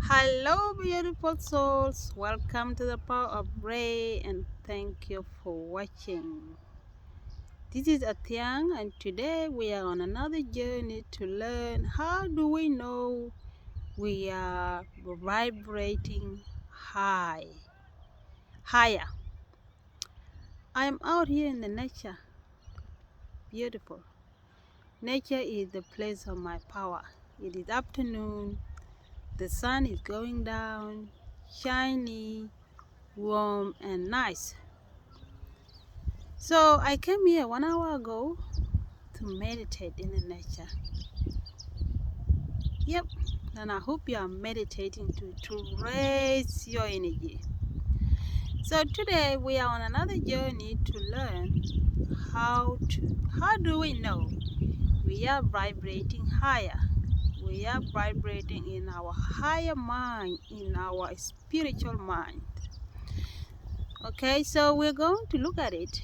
Hello, beautiful souls. Welcome to the Power of Ray, and thank you for watching. This is Atiang, and today we are on another journey to learn how do we know we are vibrating higher. I am out here in the nature. Beautiful. Nature is the place of my power. It is afternoon. The sun is going down, shiny, warm, and nice. So I came here 1 hour ago to meditate in the nature. Yep, and I hope you are meditating to raise your energy. So today we are on another journey to learn how do we know we are vibrating higher. We are vibrating in our higher mind, in our spiritual mind. Okay, so we're going to look at it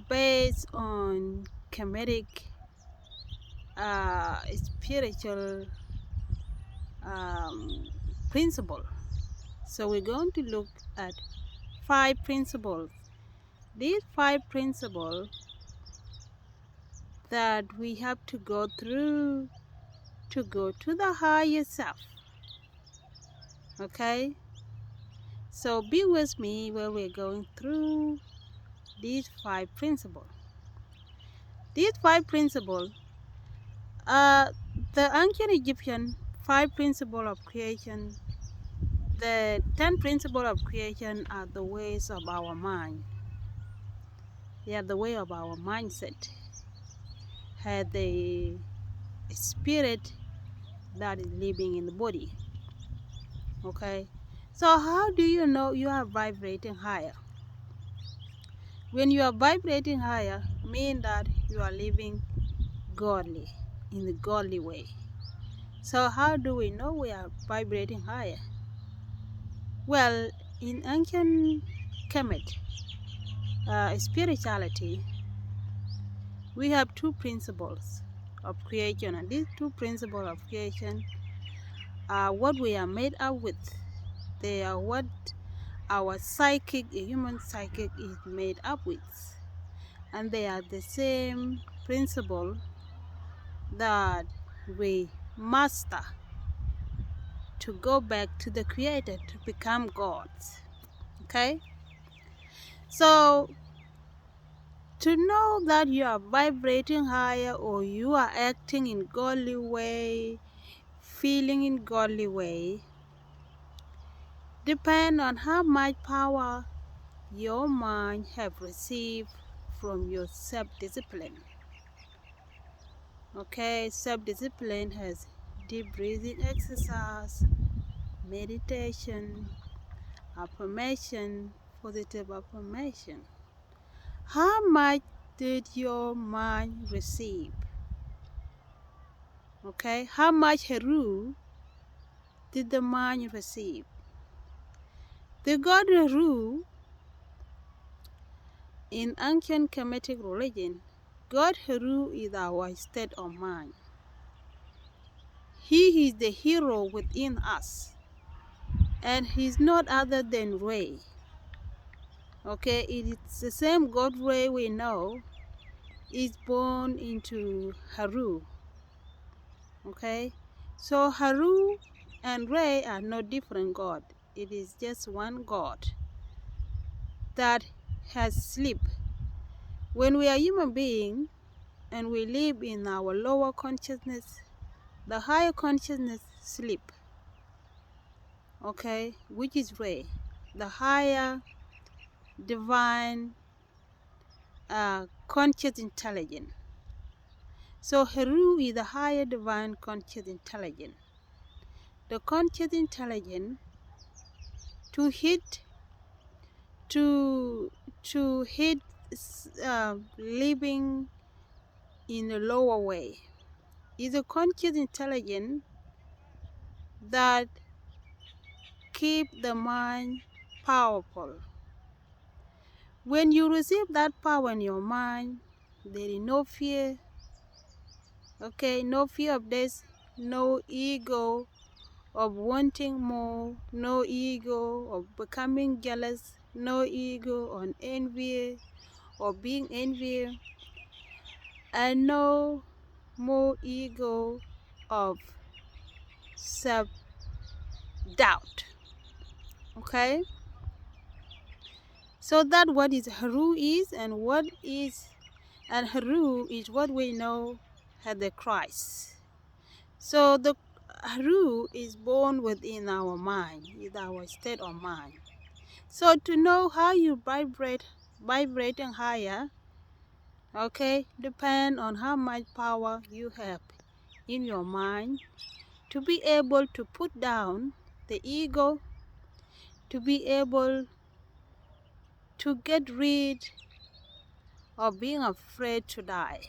based on Kemetic spiritual principle. So we're going to look at 5 principles. These 5 principles that we have to go through to go to the higher self. Okay? So be with me where we're going through these 5 principles. These 5 principles the ancient Egyptian 5 principles of creation. The 10 principles of creation are the ways of our mind. They are the way of our mindset. Had the spirit that is living in the body. Okay? So how do you know you are vibrating higher? When you are vibrating higher, mean that you are living godly, in the godly way. So how do we know we are vibrating higher? Well, in ancient Kemet, spirituality, we have 2 principles of creation, and these 2 principles of creation are what we are made up with. They are what our psychic, a human psychic, is made up with, and they are the same principle that we master to go back to the Creator, to become gods. Okay, so to know that you are vibrating higher, or you are acting in godly way, feeling in godly way, depend on how much power your mind have received from your self-discipline. Okay, self-discipline has deep breathing exercise, meditation, affirmation, positive affirmation. How much did your mind receive? Okay, how much Heru did the mind receive? The god Heru in ancient Kemetic religion, God Heru is our state of mind. He is the hero within us, and he's not other than Ray. Okay, it is the same God Ray we know is born into Haru. Okay, so Haru and Ray are no different God. It is just one God that has sleep. When we are human beings and we live in our lower consciousness, the higher consciousness sleep. Okay, which is Ray, the higher divine conscious intelligence. So Heru is the higher divine conscious intelligence. The conscious intelligence to hit living in a lower way is a conscious intelligence that keep the mind powerful. When you receive that power in your mind, there is no fear. Okay, no fear of death, no ego of wanting more, no ego of becoming jealous, no ego on envy or being envious, and no more ego of self-doubt. Okay? So that what is Haru is, and Haru is what we know as the Christ. So the Haru is born within our mind, with our state of mind. So to know how you vibrating higher, okay, depend on how much power you have in your mind to be able to put down the ego, to be able to get rid of being afraid to die.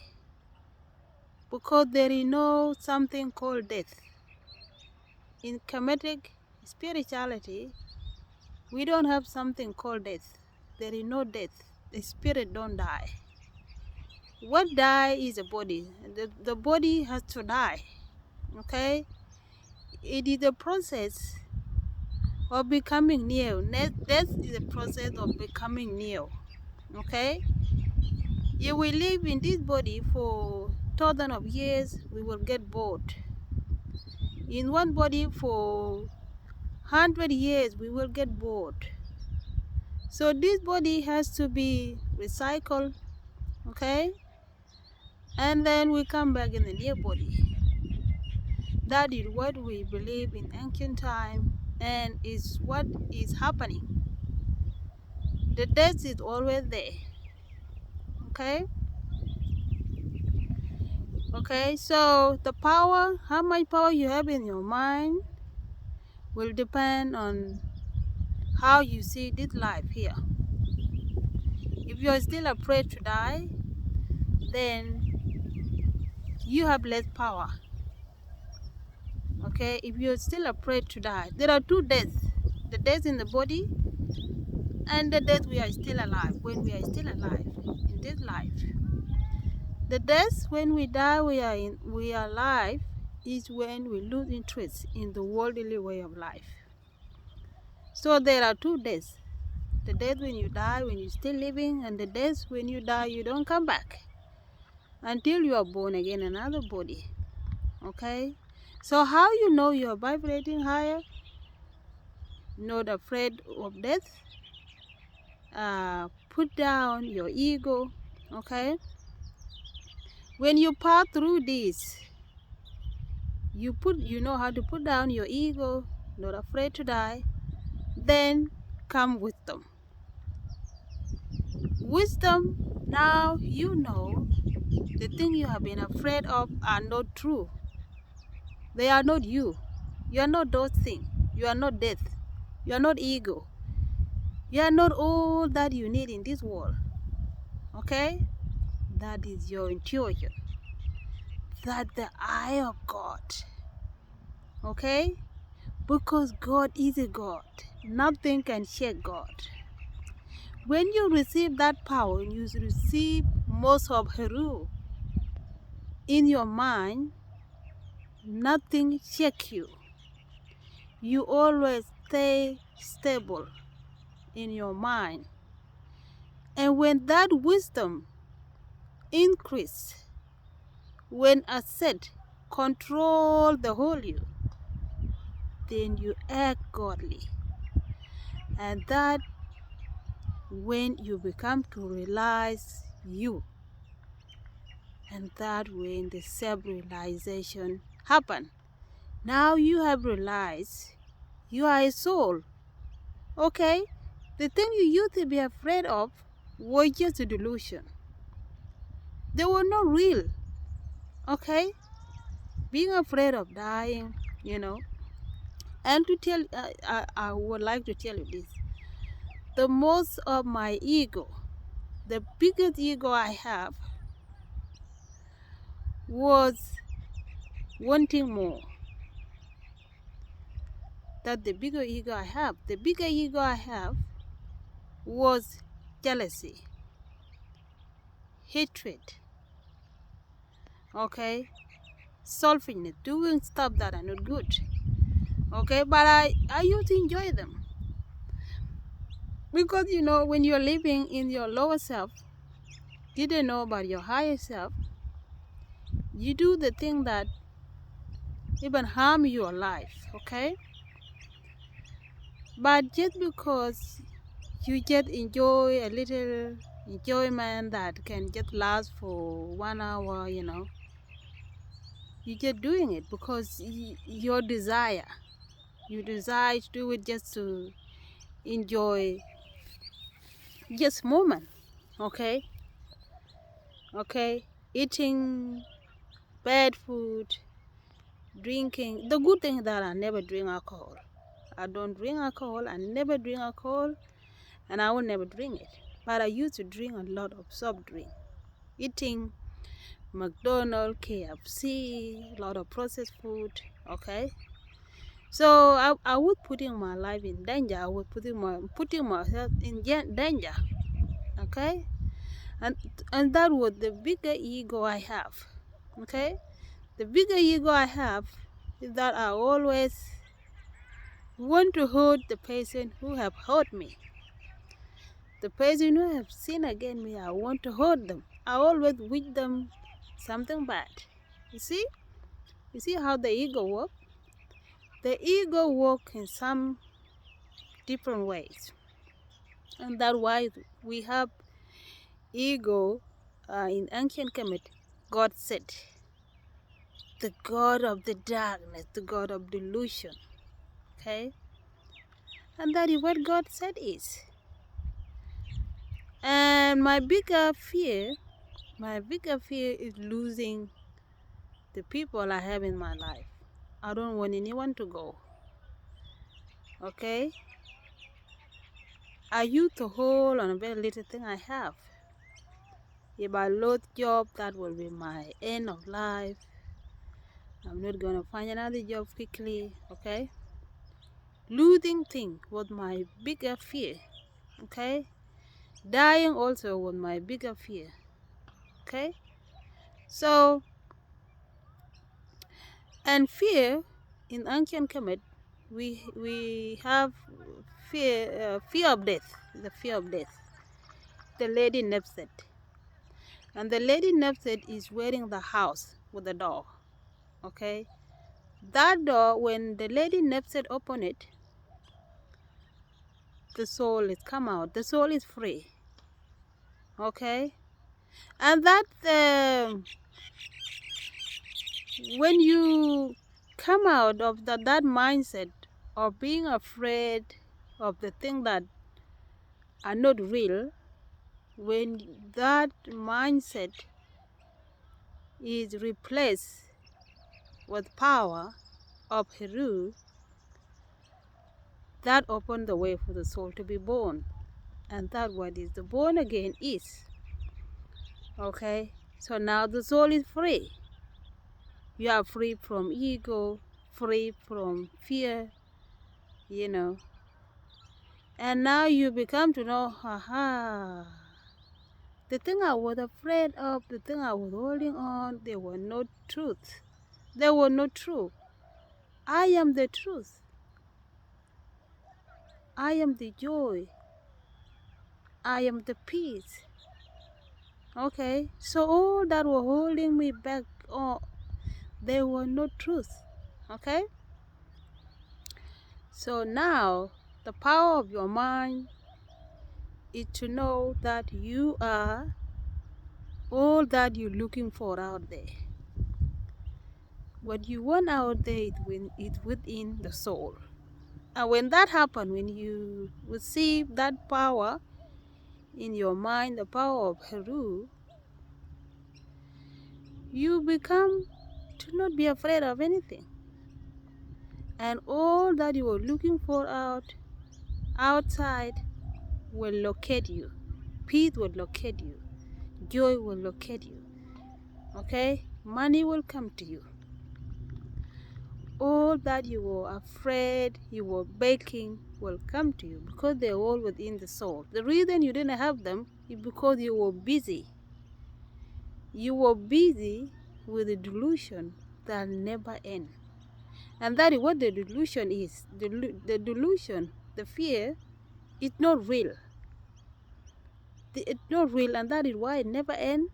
Because there is no something called death. In Kemetic spirituality, we don't have something called death. There is no death. The spirit don't die. What die is the body. The body has to die. Okay? It is a process of becoming new. Death is a process of becoming new. Okay? If we live in this body for thousands of years, we will get bored. In one body for 100 years, we will get bored. So this body has to be recycled, okay? And then we come back in the new body. That is what we believe in ancient time, and is what is happening. The death is always there, okay? Okay, so the power, how much power you have in your mind will depend on how you see this life here. If you're still afraid to die, then you have less power. Okay, if you're still afraid to die, there are two deaths: the death in the body and the death we are still alive, when we are still alive in this life. The death when we die, we are alive, is when we lose interest in the worldly way of life. So there are two deaths: the death when you die, when you're still living, and the death when you die, you don't come back until you are born again in another body. Okay, so how you know you are vibrating higher? Not afraid of death. Put down your ego. Okay, when you pass through this, you know how to put down your ego, not afraid to die. Then come wisdom. Wisdom, now you know the thing you have been afraid of are not true. They are not you. You are not those things. You are not death. You are not ego. You are not all that you need in this world. Okay? That is your intuition. That the eye of God. Okay? Because God is a God. Nothing can shake God. When you receive that power, you receive most of Heru in your mind, nothing shakes you. You always stay stable in your mind. And when that wisdom increase, when a set control the whole you, then you act godly. And that when you become to realize you, and that when the self-realization happen. Now you have realized you are a soul. Okay? The thing you used to be afraid of was just a delusion. They were not real. Okay? Being afraid of dying, you know. And to tell, I would like to tell you this. The most of my ego, the biggest ego I have, was wanting more. That the bigger ego I have. The bigger ego I have was jealousy, hatred. Okay? selfishness, doing stuff that are not good. Okay, but I used to enjoy them because when you're living in your lower self, you don't know about your higher self. You do the thing that even harm your life. Okay, but just because you just enjoy a little enjoyment that can just last for 1 hour, you're just doing it because your desire. You desire to do it just to enjoy just moment. Okay, okay, eating bad food, drinking. The good thing that I never drink alcohol. I don't drink alcohol. I never drink alcohol, and I will never drink it. But I used to drink a lot of soft drink, eating McDonald's, KFC, a lot of processed food. Okay, so I was putting my life in danger. I was putting myself in danger. Okay, and that was the bigger ego I have. Okay, the bigger ego I have is that I always want to hurt the person who have hurt me. The person who have sinned against me, I want to hurt them. I always wish them something bad. You see? You see how the ego works? The ego works in some different ways. And that's why we have ego in ancient Kemet. God said, the God of the darkness, the God of delusion. Okay? And that is what God said is. And my bigger fear is losing the people I have in my life. I don't want anyone to go. Okay? I used to hold on a very little thing I have. If I lose job, that will be my end of life. I'm not gonna find another job quickly. Okay? Losing things was my bigger fear. Okay? Dying also was my bigger fear. Okay? So, and fear in ancient Kemet, we have fear of death, the fear of death. The lady Nepset. And the lady Nepset is wearing the house with the door. Okay? That door, when the lady Nepset open it, the soul is come out. The soul is free. Okay? And that when you come out of that mindset of being afraid of the thing that are not real, when that mindset is replaced with power of Heru, that opened the way for the soul to be born. And that what is the born again is. Okay? So now the soul is free. You are free from ego, free from fear, And now you become to know, the thing I was afraid of, the thing I was holding on, they were not truth. They were not true. I am the truth. I am the joy. I am the peace. Okay? So all that were holding me back, they were not truth. Okay? So now, the power of your mind is to know that you are all that you're looking for out there. What you want out there is within the soul. And when that happens, when you receive that power in your mind, the power of Heru, you become to not be afraid of anything. And all that you are looking for outside will locate you. Peace will locate you. Joy will locate you. Okay? Money will come to you. All that you were afraid, you were begging, will come to you because they're all within the soul. The reason you didn't have them is because you were busy. You were busy with the delusion that never end. And that is what the delusion is. The delusion, the fear, it's not real. It's not real, and that is why it never ends.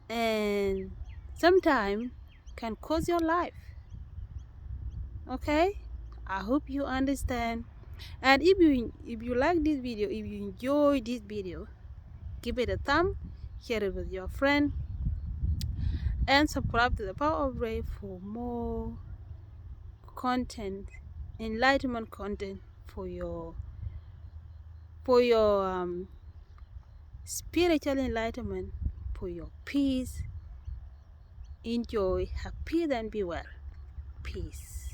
And sometimes can cost your life. Okay? I hope you understand. And if you like this video, if you enjoy this video, give it a thumb, share it with your friend, and subscribe to the Power of Ray for more content, enlightenment content for your spiritual enlightenment, for your peace. Enjoy, have peace, and be well. Peace.